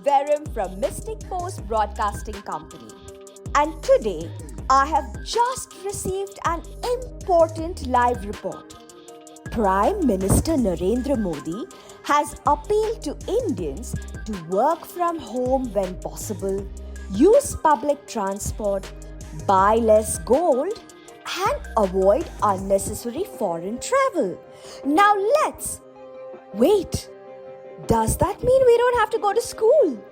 Verum from Mystic Post Broadcasting Company. And today, I have just received an important live report. Prime Minister Narendra Modi has appealed to Indians to work from home when possible, use public transport, buy less gold, and avoid unnecessary foreign travel. Now wait, does that mean we don't have to go to school?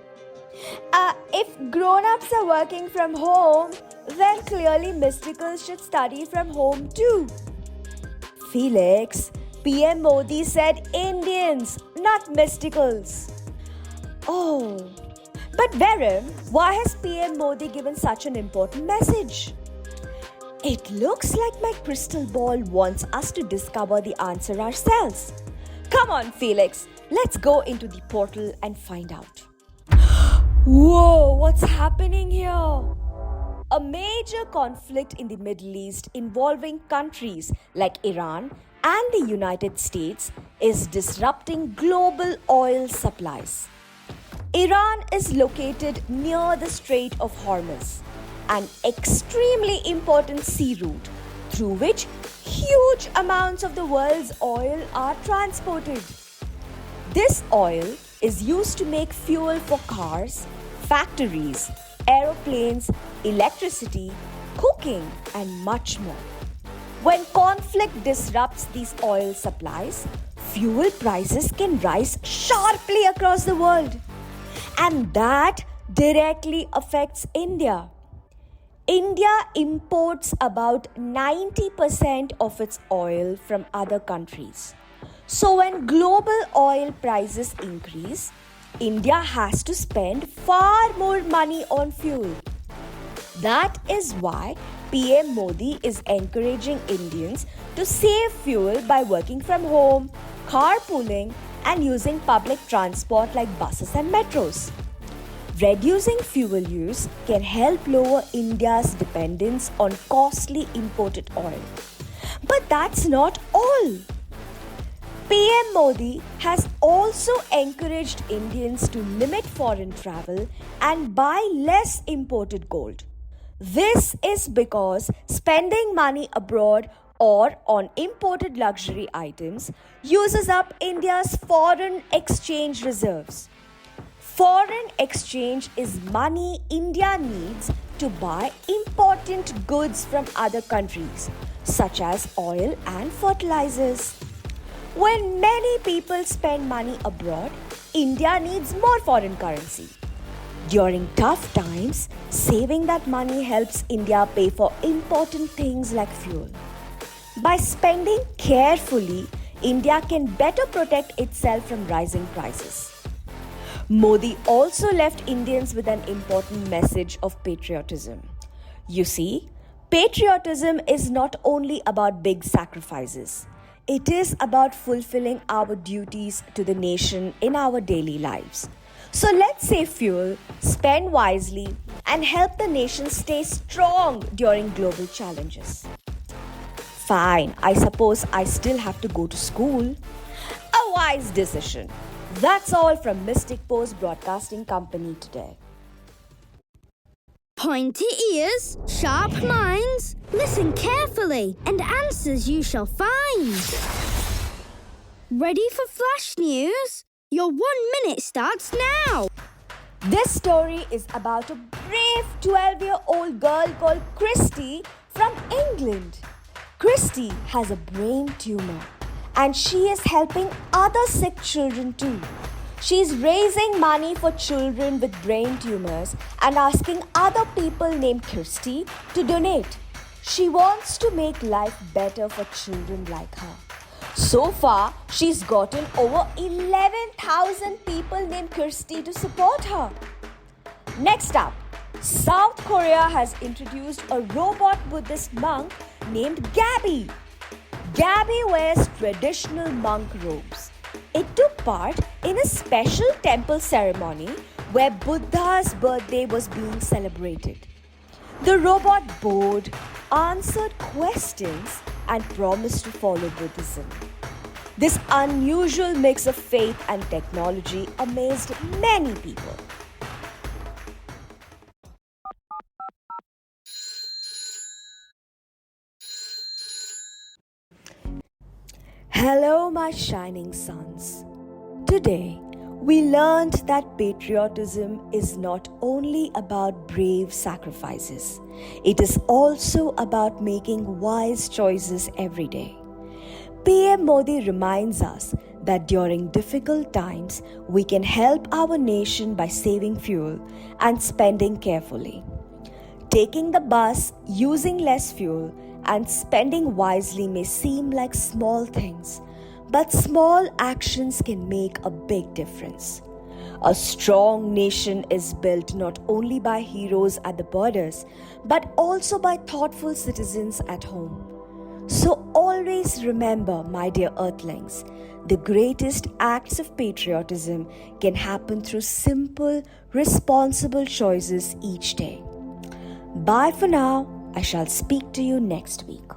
If grown-ups are working from home, then clearly mysticals should study from home too. Felix, PM Modi said Indians, not mysticals. Oh, but Verum, why has PM Modi given such an important message? It looks like my crystal ball wants us to discover the answer ourselves. Come on, Felix, let's go into the portal and find out. Whoa, what's happening here? A major conflict in the Middle East involving countries like Iran and the United States is disrupting global oil supplies. Iran is located near the Strait of Hormuz, an extremely important sea route through which huge amounts of the world's oil are transported. This oil is used to make fuel for cars, factories, aeroplanes, electricity, cooking, and much more. When conflict disrupts these oil supplies, fuel prices can rise sharply across the world. And that directly affects India. India imports about 90% of its oil from other countries. So when global oil prices increase, India has to spend far more money on fuel. That is why PM Modi is encouraging Indians to save fuel by working from home, carpooling, and using public transport like buses and metros. Reducing fuel use can help lower India's dependence on costly imported oil. But that's not all. PM Modi has also encouraged Indians to limit foreign travel and buy less imported gold. This is because spending money abroad or on imported luxury items uses up India's foreign exchange reserves. Foreign exchange is money India needs to buy important goods from other countries, such as oil and fertilizers. When many people spend money abroad, India needs more foreign currency. During tough times, saving that money helps India pay for important things like fuel. By spending carefully, India can better protect itself from rising prices. Modi also left Indians with an important message of patriotism. You see, patriotism is not only about big sacrifices. It is about fulfilling our duties to the nation in our daily lives. So let's save fuel, spend wisely, and help the nation stay strong during global challenges. Fine, I suppose I still have to go to school. A wise decision. That's all from Mystic Post Broadcasting Company today. Pointy ears, sharp minds, listen carefully, and answers you shall find. Ready for flash news? Your 1 minute starts now. This story is about a brave 12-year-old girl called Christy from England. Christy has a brain tumor and she is helping other sick children too. She is raising money for children with brain tumors and asking other people named Christy to donate. She wants to make life better for children like her. So far, she's gotten over 11,000 people named Christy to support her. Next up, South Korea has introduced a robot Buddhist monk named Gabby. Gabby wears traditional monk robes. It took part in a special temple ceremony where Buddha's birthday was being celebrated. The robot bowed, answered questions, and promised to follow Buddhism. This unusual mix of faith and technology amazed many people. Hello, my shining suns. Today, we learned that patriotism is not only about brave sacrifices, it is also about making wise choices every day. PM Modi reminds us that during difficult times, we can help our nation by saving fuel and spending carefully. Taking the bus, using less fuel, and spending wisely may seem like small things, but small actions can make a big difference. A strong nation is built not only by heroes at the borders, but also by thoughtful citizens at home. So always remember, my dear earthlings, the greatest acts of patriotism can happen through simple, responsible choices each day. Bye for now. I shall speak to you next week.